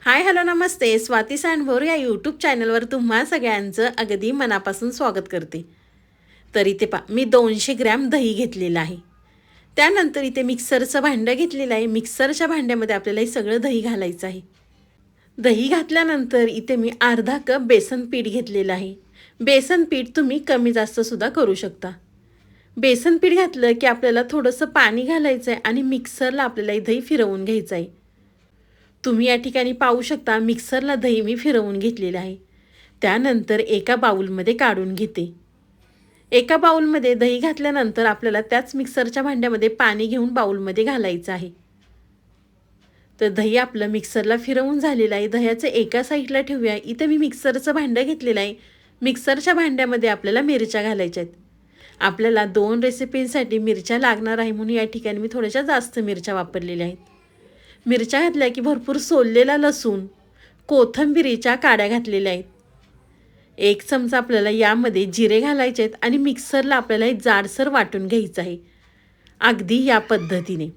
Hi hello नमस्ते. स्वाती सांडभोर या YouTube चॅनलवर तुम्हा सगळ्यांचं अगदी मनापासून स्वागत करते. तर इथे मी 200 ग्रॅम दही घेतलेलं आहे. त्यानंतर इथे मिक्सरचं भांडं घेतलेलं आहे. मिक्सरच्या भांड्यामध्ये आपल्याला हे सगळं दही घालायचं आहे. दही घातल्यानंतर इथे मी अर्धा कप बेसन पीठ घेतलेलं आहे. बेसन पीठ तुम्ही कमी जास्त सुद्धा करू शकता. बेसन पीठ घातलं की आपल्याला थोडंसं पाणी घालायचं आहे आणि मिक्सरला आपल्याला हे दही फिरवून घ्यायचं आहे. तुम्ही या ठिकाणी पाहू शकता मिक्सरला दही मी फिरवून घेतलेलं आहे. त्यानंतर एका बाउलमध्ये काढून घेते. एका बाउलमध्ये दही घातल्यानंतर आपल्याला त्याच मिक्सरच्या भांड्यामध्ये पाणी घेऊन बाउलमध्ये घालायचं आहे. तर दही आपलं मिक्सरला फिरवून झालेलं आहे. दह्याचं एका साईडला ठेवूया. इथं मी मिक्सरचं भांडं घेतलेलं आहे. मिक्सरच्या भांड्यामध्ये आपल्याला मिरच्या घालायच्या आहेत. आपल्याला 2 रेसिपींसाठी मिरच्या लागणार आहे म्हणून या ठिकाणी मी थोड्याशा जास्त मिरच्या वापरलेल्या आहेत. मिरच्या घातल्या की भरपूर सोललेला लसूण, कोथिंबीरीच्या काड्या घातलेल्या आहेत. 1 चमचा आपल्याला यामध्ये जिरे घालायचे आहेत आणि मिक्सरला आपल्याला हे जाडसर वाटून घ्यायचं आहे. अगदी या पद्धतीने.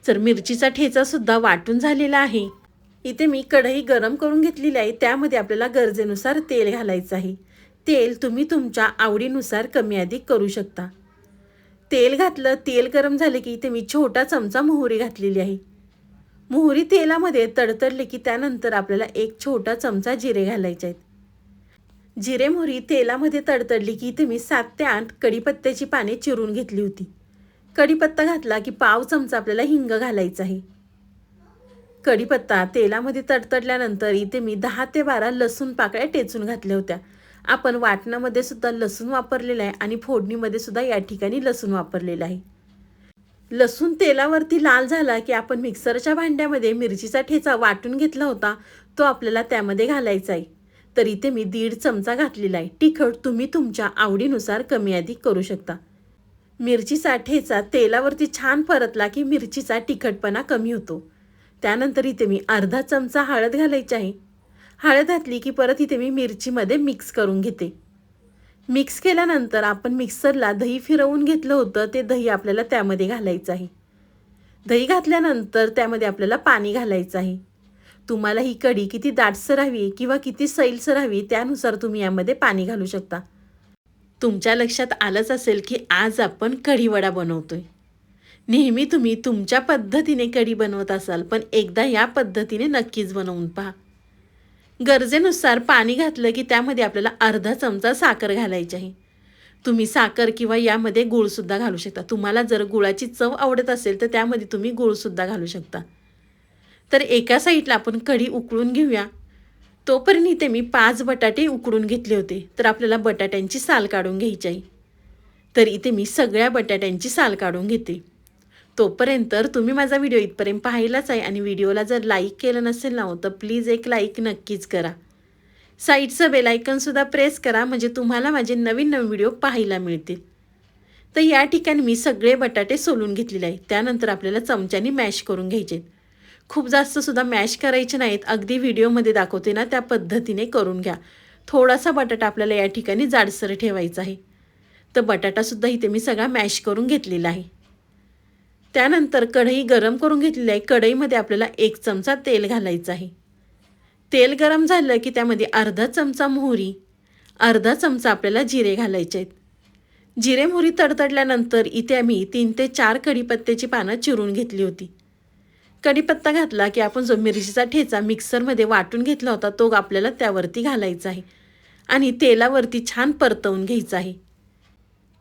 तर मिरचीचा ठेचासुद्धा वाटून झालेला आहे. इथे मी कढई गरम करून घेतलेली आहे. त्यामध्ये आपल्याला गरजेनुसार तेल घालायचं आहे. तेल तुम्ही तुमच्या आवडीनुसार कमी अधिक करू शकता. तेल घातलं, तेल गरम झाले की इथे मी छोटा चमचा मोहरी घातलेली आहे. मोहरी तेलामध्ये तडतडली की त्यानंतर आपल्याला 1 छोटा चमचा जिरे घालायचे आहेत. जिरे मोहरी तेलामध्ये तडतडली की इथे मी 7 ते 8 कढीपत्त्याची पाने चिरून घेतली होती. कढीपत्ता घातला की पाव चमचा आपल्याला हिंग घालायचा आहे. कढीपत्ता तेलामध्ये तडतडल्यानंतर इथे मी 10 ते 12 लसूण पाकळ्या टेचून घातल्या होत्या. आपण वाटणामध्ये सुद्धा लसूण वापरलेला आहे आणि फोडणीमध्ये सुद्धा या ठिकाणी लसूण वापरलेला आहे. लसूण तेलावरती लाल झाला की आपण मिक्सरच्या भांड्यामध्ये मिरचीचा ठेचा वाटून घेतला होता तो आपल्याला त्यामध्ये घालायचा आहे. तर इथे मी 1.5 चमचा घातलेला आहे. तिखट तुम्ही तुमच्या आवडीनुसार कमी अधिक करू शकता. मिरचीचा ठेचा तेलावरती छान परतला की मिरचीचा तिखटपणा कमी होतो. त्यानंतर इथे मी अर्धा चमचा हळद घालायची आहे. हळद घातली की परत इथे मी मिरचीमध्ये मिक्स करून घेते. मिक्स केल्यानंतर आपण मिक्सरला दही फिरवून घेतलं होतं ते दही आपल्याला त्यामध्ये घालायचं आहे. दही घातल्यानंतर त्यामध्ये आपल्याला पाणी घालायचं आहे. तुम्हाला ही कढी किती दाटसर हवी किंवा किती सैलसर हवी त्यानुसार तुम्ही यामध्ये पाणी घालू शकता. तुमच्या लक्षात आलंच असेल की आज आपण कढीवडा बनवतोय. नेहमी तुम्ही तुमच्या पद्धतीने कढी बनवत असाल पण एकदा या पद्धतीने नक्कीच बनवून पहा. गरजेनुसार पाणी घातलं की त्यामध्ये आपल्याला अर्धा चमचा साखर घालायची आहे. तुम्ही साखर किंवा यामध्ये गूळसुद्धा घालू शकता. तुम्हाला जर गुळाची चव आवडत असेल तर त्यामध्ये तुम्ही गूळसुद्धा घालू शकता. तर एका साईडला आपण कढी उकळून घेऊया. तोपर्यंत इथे मी 5 बटाटे उकडून घेतले होते. तर आपल्याला बटाट्यांची साल काढून घ्यायची आहे. तर इथे मी सगळ्या बटाट्यांची साल काढून घेते. तोपर्यंत तुम्ही माझा व्हिडिओ इथपर्यंत पाहिलाच आहे आणि व्हिडिओला जर लाईक केलं नसेल ना तर प्लीज एक लाईक नक्कीच करा. साईडचं बेल आयकॉनसुद्धा प्रेस करा म्हणजे तुम्हाला माझे नवीन नवीन व्हिडिओ पाहायला मिळतील. तर या ठिकाणी मी सगळे बटाटे सोलून घेतलेले आहेत. त्यानंतर आपल्याला चमच्याने मॅश करून घ्यायचे. खूप जास्तसुद्धा मॅश करायचे नाहीत. अगदी व्हिडिओमध्ये दाखवते ना त्या पद्धतीने करून घ्या. थोडासा बटाटा आपल्याला या ठिकाणी जाडसर ठेवायचा आहे. तर बटाटासुद्धा इथे मी सगळा मॅश करून घेतलेला आहे. त्यानंतर कढई गरम करून घेतलेली आहे. कढईमध्ये आपल्याला 1 चमचा तेल घालायचं आहे. तेल गरम झालं की त्यामध्ये अर्धा चमचा मोहरी, अर्धा चमचा आपल्याला जिरे घालायचे आहेत. जिरे मोहरी तडतडल्यानंतर इथे आम्ही 3 ते 4 कढीपत्त्याची पानं चिरून घेतली होती. कढीपत्ता घातला की आपण जो मिरचीचा ठेचा मिक्सरमध्ये वाटून घेतला होता तो आपल्याला त्यावरती घालायचा आहे आणि तेलावरती छान परतवून घ्यायचं आहे.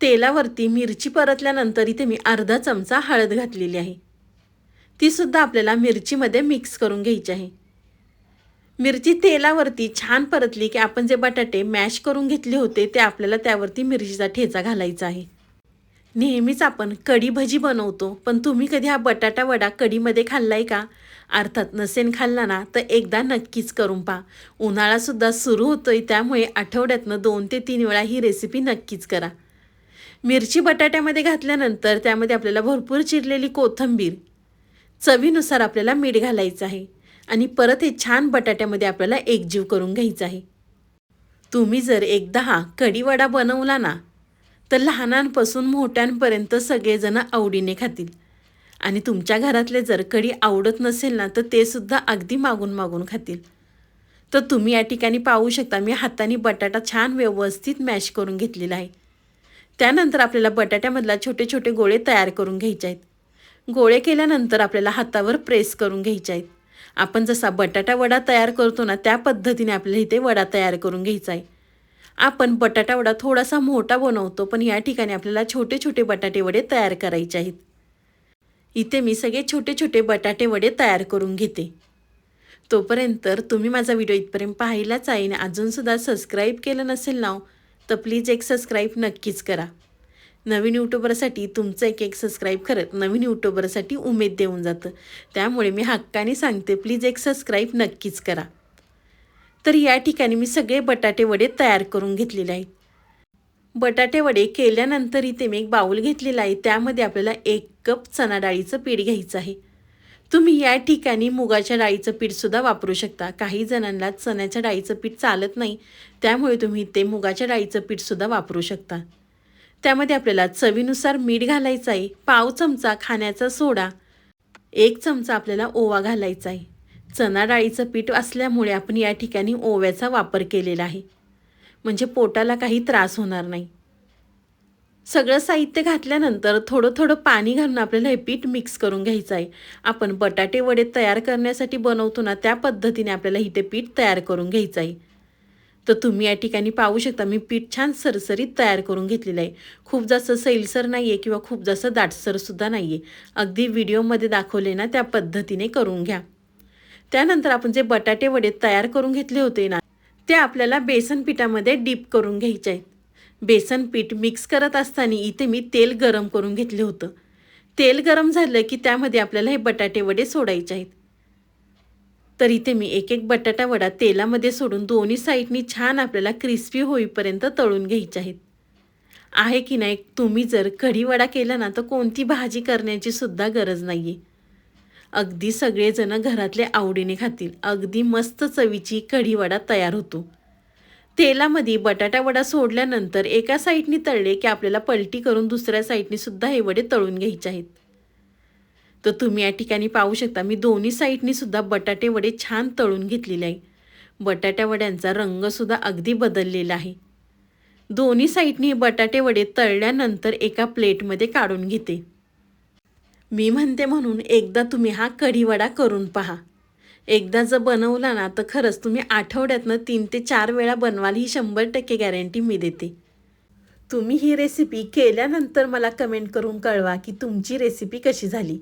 तेलावरती मिरची परतल्यानंतर इथे मी अर्धा चमचा हळद घातलेली आहे. तीसुद्धा आपल्याला मिरचीमध्ये मिक्स करून घ्यायची आहे. मिरची तेलावरती छान परतली की आपण जे बटाटे मॅश करून घेतले होते ते आपल्याला त्यावरती मिरचीचा ठेचा घालायचा आहे. नेहमीच आपण कढी भजी बनवतो पण तुम्ही कधी हा बटाटा वडा कढीमध्ये खाल्लाय का? अर्थात नसेन खाल्ला ना तर एकदा नक्कीच करून पहा. उन्हाळासुद्धा सुरू होतोय त्यामुळे आठवड्यातनं 2 ते 3 वेळा ही रेसिपी नक्कीच करा. मिरची बटाट्यामध्ये घातल्यानंतर त्यामध्ये आपल्याला भरपूर चिरलेली कोथिंबीर, चवीनुसार आपल्याला मीठ घालायचं आहे आणि परत हे छान बटाट्यामध्ये आपल्याला एकजीव करून घ्यायचं आहे. तुम्ही जर एकदा हा कढीवडा बनवला ना तर लहानांपासून मोठ्यांपर्यंत सगळेजण आवडीने खातील. आणि तुमच्या घरातले जर कढी आवडत नसेल ना तर ते सुद्धा अगदी मागून मागून खातील. तर तुम्ही या ठिकाणी पाहू शकता मी हाताने बटाटा छान व्यवस्थित मॅश करून घेतलेला आहे. त्यानंतर आपल्याला बटाट्यामधला छोटे छोटे गोळे तयार करून घ्यायचे आहेत. गोळे केल्यानंतर आपल्याला हातावर प्रेस करून घ्यायचे आहेत. आपण जसा बटाटा वडा तयार करतो ना त्या पद्धतीने आपल्याला इथे वडा तयार करून घ्यायचा आहे. आपण बटाटा वडा थोडासा मोठा बनवतो, पण या ठिकाणी आपल्याला छोटे छोटे बटाटे वडे तयार करायचे आहेत. इथे मी सगळे छोटे छोटे बटाटे वडे तयार करून घेते. तोपर्यंत तुम्ही माझा व्हिडिओ इथपर्यंत पाहिलाच आहे आणि अजूनसुद्धा सबस्क्राईब केलं नसेल ना तर प्लीज एक सबस्क्राईब नक्कीच करा. नवीन यूट्यूबरसाठी तुमचं एक सबस्क्राईब खरंच नवीन यूट्यूबरसाठी उमेद देऊन जातं. त्यामुळे मी हक्काने सांगते प्लीज एक सबस्क्राईब नक्कीच करा. तर या ठिकाणी मी सगळे बटाटे वडे तयार करून घेतलेले आहेत. बटाटे वडे केल्यानंतर इथे मी एक बाउल घेतलेला आहे. त्यामध्ये आपल्याला 1 कप चणा डाळीचं पीठ घ्यायचं आहे. तुम्ही या ठिकाणी मुगाच्या डाळीचं पीठसुद्धा वापरू शकता. काही जणांना चण्याच्या डाळीचं पीठ चालत नाही, त्यामुळे तुम्ही ते मुगाच्या डाळीचं पीठसुद्धा वापरू शकता. त्यामध्ये आपल्याला चवीनुसार मीठ घालायचं आहे, पाव चमचा खाण्याचा सोडा, 1 चमचा आपल्याला ओवा घालायचा आहे. चणा डाळीचं पीठ असल्यामुळे आपण या ठिकाणी ओव्याचा वापर केलेला आहे, म्हणजे पोटाला काही त्रास होणार नाही. सगळं साहित्य घातल्यानंतर थोडं थोडं पाणी घालून आपल्याला हे पीठ मिक्स करून घ्यायचं आहे. आपण बटाटे वडे तयार करण्यासाठी बनवतो ना त्या पद्धतीने आपल्याला इथे पीठ तयार करून घ्यायचं आहे. तर तुम्ही या ठिकाणी पाहू शकता मी पीठ छान सरसरीत तयार करून घेतलेलं आहे. खूप जास्त सैलसर नाही आहे किंवा खूप जास्त दाटसरसुद्धा नाही आहे. अगदी व्हिडिओमध्ये दाखवले ना त्या पद्धतीने करून घ्या. त्यानंतर आपण जे बटाटे वडे तयार करून घेतले होते ना ते आपल्याला बेसन पिठामध्ये डीप करून घ्यायचे आहेत. बेसन पीठ मिक्स करत असताना इथे मी तेल गरम करून घेतले होतं. तेल गरम झालं की त्यामध्ये आपल्याला हे बटाटे वडे सोडायचे आहेत. तर इथे मी एक एक बटाटा वडा तेलामध्ये सोडून दोन्ही साईडनी छान आपल्याला क्रिस्पी होईपर्यंत तळून घ्यायचे आहेत. आहे की नाही, तुम्ही जर कढी वडा केला ना तर कोणती भाजी करण्याची सुद्धा गरज नाही आहे. अगदी सगळेजण घरातले आवडीने खातील. अगदी मस्त चवीची कढी वडा तयार होतो. तेलामध्ये बटाटा वडा सोडल्यानंतर एका साईडनी तळले की आपल्याला पलटी करून दुसऱ्या साईडनी सुद्धा हे वडे तळून घ्यायचे आहेत. तर तुम्ही या ठिकाणी पाहू शकता मी दोन्ही साईडनी सुद्धा बटाटे वडे छान तळून घेतलेले आहे. बटाट्या वड्यांचा रंगसुद्धा अगदी बदललेला आहे. दोन्ही साईडनी बटाटे वडे तळल्यानंतर एका प्लेटमध्ये काढून घेते. मी म्हणते म्हणून एकदा तुम्ही हा कढी वडा करून पहा. एकदा जर बनवला ना तर खरंच तुम्ही आठवड्यातनं 3 ते 4 वेळा बनवाल ही 100% गॅरंटी मी देते. तुम्ही ही रेसिपी केल्यानंतर मला कमेंट करून कळवा की तुमची रेसिपी कशी झाली.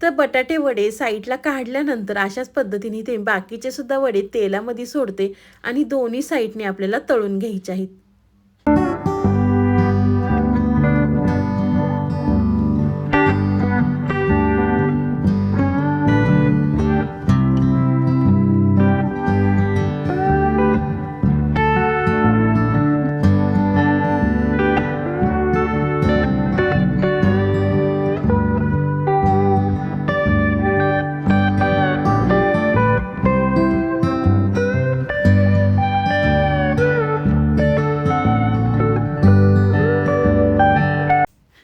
तर बटाटे वडे साईडला काढल्यानंतर अशाच पद्धतीने ते बाकीचे सुद्धा वडे तेलामध्ये सोडते आणि दोन्ही साईडने आपल्याला तळून घ्यायचे आहेत.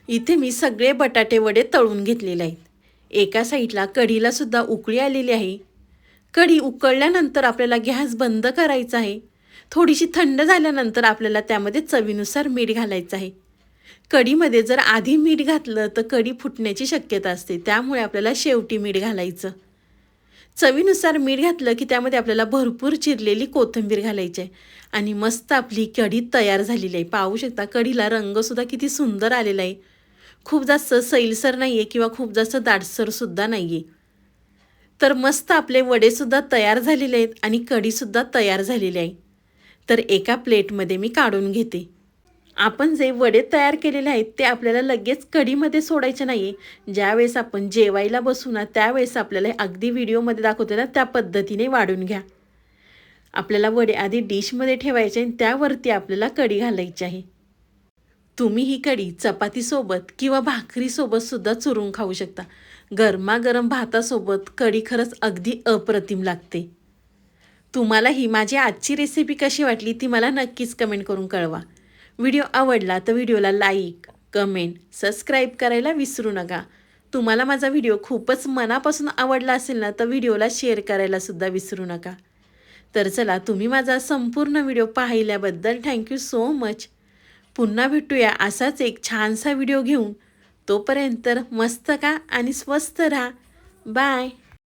इथे मी सगळे बटाटे वडे तळून घेतलेले आहेत. एका साईडला कढीला सुद्धा उकळी आलेली आहे. कढी उकळल्यानंतर आपल्याला गॅस बंद करायचा आहे. थोडीशी थंड झाल्यानंतर आपल्याला त्यामध्ये चवीनुसार मीठ घालायचं आहे. कढीमध्ये जर आधी मीठ घातलं तर कढी फुटण्याची शक्यता असते, त्यामुळे आपल्याला शेवटी मीठ घालायचं. चवीनुसार मीठ घातलं की त्यामध्ये आपल्याला भरपूर चिरलेली कोथिंबीर घालायची आहे आणि मस्त आपली कढी तयार झालेली आहे. पाहू शकता कढीला रंगसुद्धा किती सुंदर आलेला आहे. खूप जास्त सैलसर नाही आहे किंवा खूप जास्त दाटसरसुद्धा नाही आहे. तर मस्त आपले वडेसुद्धा तयार झालेले आहेत आणि कढीसुद्धा तयार झालेली आहे. तर एका प्लेटमध्ये मी काढून घेते. आपण जे वडे तयार केलेले आहेत ते आपल्याला लगेच कढीमध्ये सोडायचे नाही आहे. ज्यावेळेस आपण जेवायला बसू ना त्यावेळेस आपल्याला अगदी व्हिडिओमध्ये दाखवते ना त्या पद्धतीने वाढून घ्या. आपल्याला वडे आधी डिशमध्ये ठेवायचे आणि त्यावरती आपल्याला कढी घालायची आहे. तुम्ही ही कढी चपातीसोबत किंवा भाकरीसोबत सुद्धा चुरून खाऊ शकता. गरमागरम भातासोबत कढी खरंच अगदी अप्रतिम लागते. तुम्हाला ही माझी आजची रेसिपी कशी वाटली ती मला नक्कीच कमेंट करून कळवा. व्हिडिओ आवडला तर व्हिडिओला लाईक, कमेंट, सबस्क्राईब करायला विसरू नका. तुम्हाला माझा व्हिडिओ खूपच मनापासून आवडला असेल ना, तर व्हिडिओला शेअर करायला सुद्धा विसरू नका. तर चला, तुम्ही माझा संपूर्ण व्हिडिओ पाहिल्याबद्दल थँक्यू सो मच. पुन्हा भेटूया असाच एक छानसा व्हिडिओ घेऊन. तोपर्यंत मस्त का आणि स्वस्त राहा. बाय.